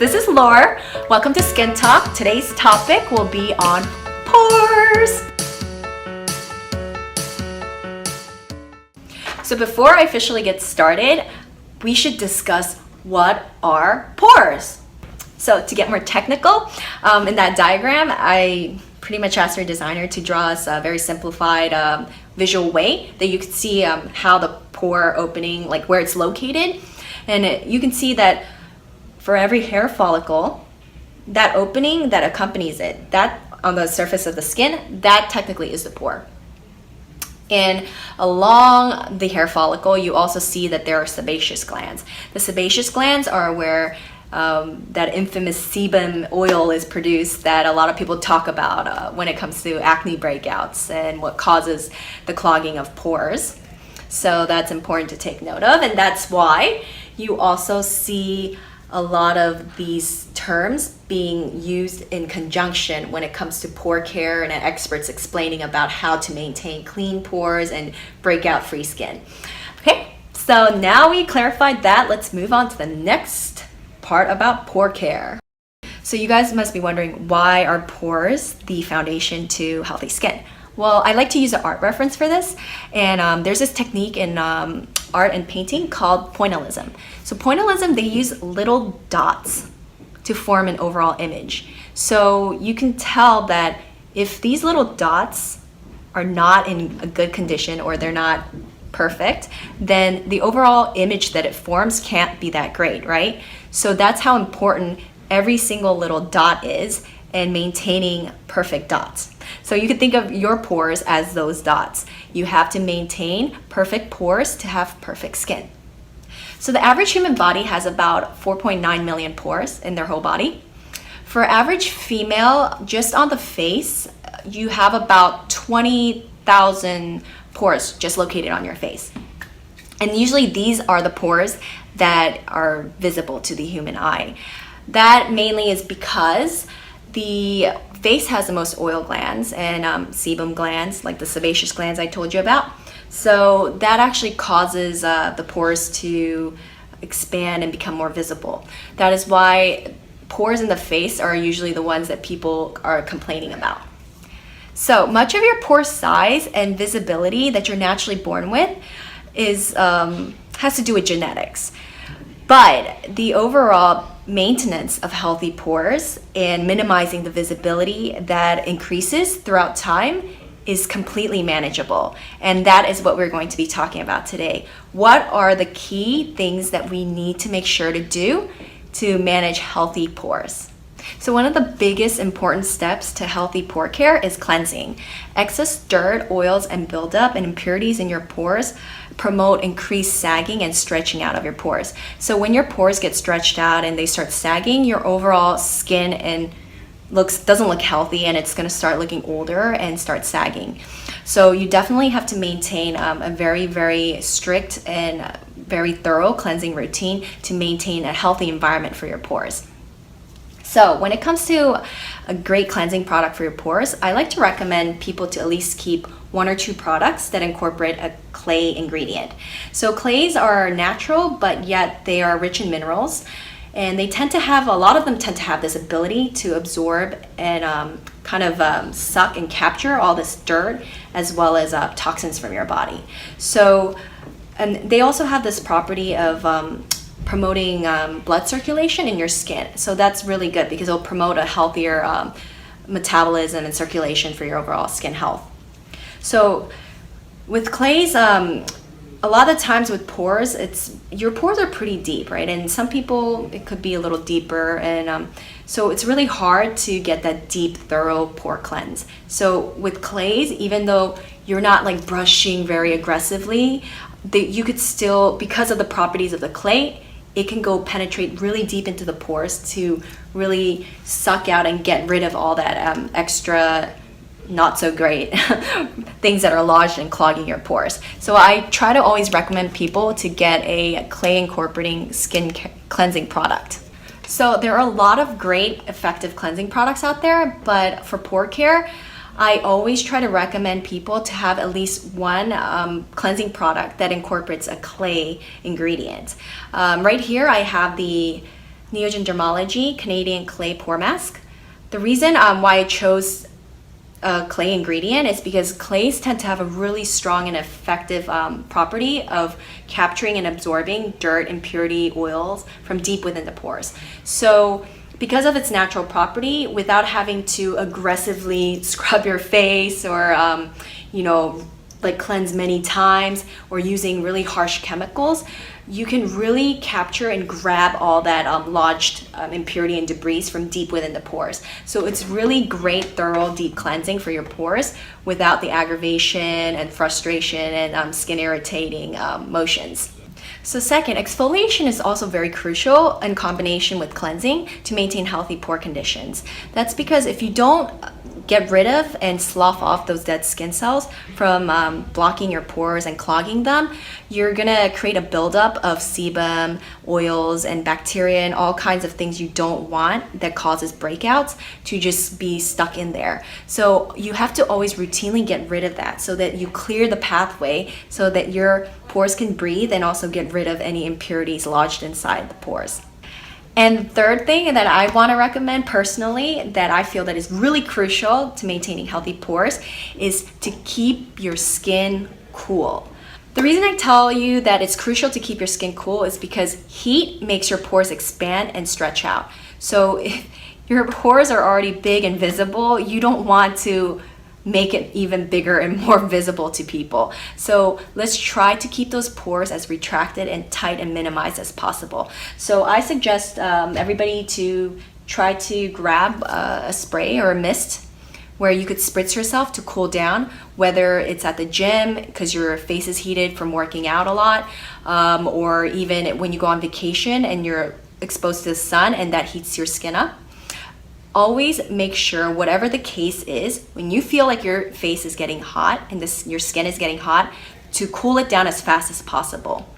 this is Laura. Welcome to Skin Talk. Today's topic will be on pores. So before I officially get started, we should discuss what are pores. So to get more technical, in that diagram, I pretty much asked our designer to draw us a very simplified visual way that you can see how the pore opening, like where it's located. And you can see that for every hair follicle, that opening that accompanies it, that on the surface of the skin, that technically is the pore. And along the hair follicle, you also see that there are sebaceous glands. The sebaceous glands are where that infamous sebum oil is produced that a lot of people talk about when it comes to acne breakouts and what causes the clogging of pores. So that's important to take note of, and that's why you also see a lot of these terms being used in conjunction when it comes to pore care and experts explaining about how to maintain clean pores and breakout free skin. Okay, so now we clarified that, let's move on to the next part about pore care. So you guys must be wondering, why are pores the foundation to healthy skin? Well, I like to use an art reference for this, and there's this technique in art and painting called pointillism. So pointillism, they use little dots to form an overall image. So you can tell that if these little dots are not in a good condition or they're not perfect, then the overall image that it forms can't be that great, right? So that's how important every single little dot is in maintaining perfect dots. So you can think of your pores as those dots. You have to maintain perfect pores to have perfect skin. So the average human body has about 4.9 million pores in their whole body. For average female, just on the face, you have about 20,000 pores just located on your face. And usually these are the pores that are visible to the human eye. That mainly is because the face has the most oil glands and sebum glands, like the sebaceous glands I told you about. So that actually causes the pores to expand and become more visible. That is why pores in the face are usually the ones that people are complaining about. So much of your pore size and visibility that you're naturally born with is has to do with genetics. But the overall maintenance of healthy pores and minimizing the visibility that increases throughout time is completely manageable. And that is what we're going to be talking about today. What are the key things that we need to make sure to do to manage healthy pores? So one of the biggest important steps to healthy pore care is cleansing. Excess dirt, oils, and buildup and impurities in your pores promote increased sagging and stretching out of your pores. So when your pores get stretched out and they start sagging, your overall skin and doesn't look healthy, and it's going to start looking older and start sagging. So you definitely have to maintain a very, very strict and very thorough cleansing routine to maintain a healthy environment for your pores. So when it comes to a great cleansing product for your pores, I like to recommend people to at least keep 1 or 2 products that incorporate a clay ingredient. So clays are natural, but yet they are rich in minerals, and they tend to have, a lot of them tend to have this ability to absorb and suck and capture all this dirt as well as toxins from your body. So, and they also have this property of promoting blood circulation in your skin. So that's really good because it'll promote a healthier metabolism and circulation for your overall skin health. So with clays, a lot of times with pores, your pores are pretty deep, right? And some people, it could be a little deeper, and so it's really hard to get that deep, thorough pore cleanse. So with clays, even though you're not like brushing very aggressively, you could still, because of the properties of the clay, it can go penetrate really deep into the pores to really suck out and get rid of all that extra not so great things that are lodged and clogging your pores. So I try to always recommend people to get a clay incorporating skin cleansing product. So there are a lot of great effective cleansing products out there, but for pore care, I always try to recommend people to have at least one cleansing product that incorporates a clay ingredient. Right here I have the Neogen Dermalogy Canadian Clay Pore Mask. The reason why I chose a clay ingredient is because clays tend to have a really strong and effective property of capturing and absorbing dirt, impurity, oils from deep within the pores. So because of its natural property, without having to aggressively scrub your face or like cleanse many times or using really harsh chemicals, you can really capture and grab all that lodged impurity and debris from deep within the pores. So it's really great, thorough, deep cleansing for your pores without the aggravation and frustration and skin irritating motions. So second, exfoliation is also very crucial in combination with cleansing to maintain healthy pore conditions. That's because if you don't get rid of and slough off those dead skin cells from blocking your pores and clogging them, you're gonna create a buildup of sebum, oils, and bacteria and all kinds of things you don't want that causes breakouts to just be stuck in there. So you have to always routinely get rid of that so that you clear the pathway so that your pores can breathe and also get rid of any impurities lodged inside the pores. And third thing that I want to recommend personally that I feel that is really crucial to maintaining healthy pores is to keep your skin cool. The reason I tell you that it's crucial to keep your skin cool is because heat makes your pores expand and stretch out. So if your pores are already big and visible, you don't want to make it even bigger and more visible to people. So let's try to keep those pores as retracted and tight and minimized as possible. So I suggest everybody to try to grab a spray or a mist where you could spritz yourself to cool down, whether it's at the gym because your face is heated from working out a lot, or even when you go on vacation and you're exposed to the sun and that heats your skin up. Always make sure, whatever the case is, when you feel like your face is getting hot and your skin is getting hot, to cool it down as fast as possible.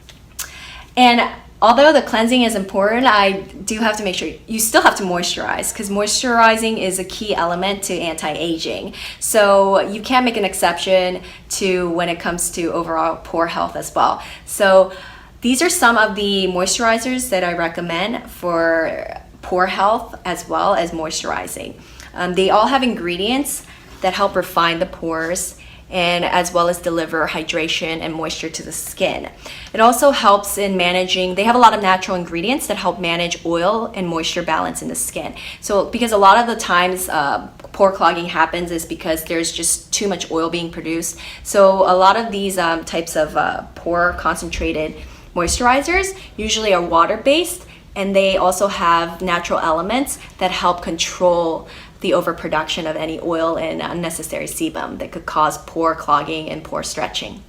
And although the cleansing is important, I do have to make sure you still have to moisturize, because moisturizing is a key element to anti-aging. So you can't make an exception to when it comes to overall pore health as well. So these are some of the moisturizers that I recommend for pore health as well as moisturizing. They all have ingredients that help refine the pores and as well as deliver hydration and moisture to the skin. It also helps in managing, they have a lot of natural ingredients that help manage oil and moisture balance in the skin. So because a lot of the times pore clogging happens is because there's just too much oil being produced. So a lot of these types of pore concentrated moisturizers usually are water-based, and they also have natural elements that help control the overproduction of any oil and unnecessary sebum that could cause pore clogging and pore stretching.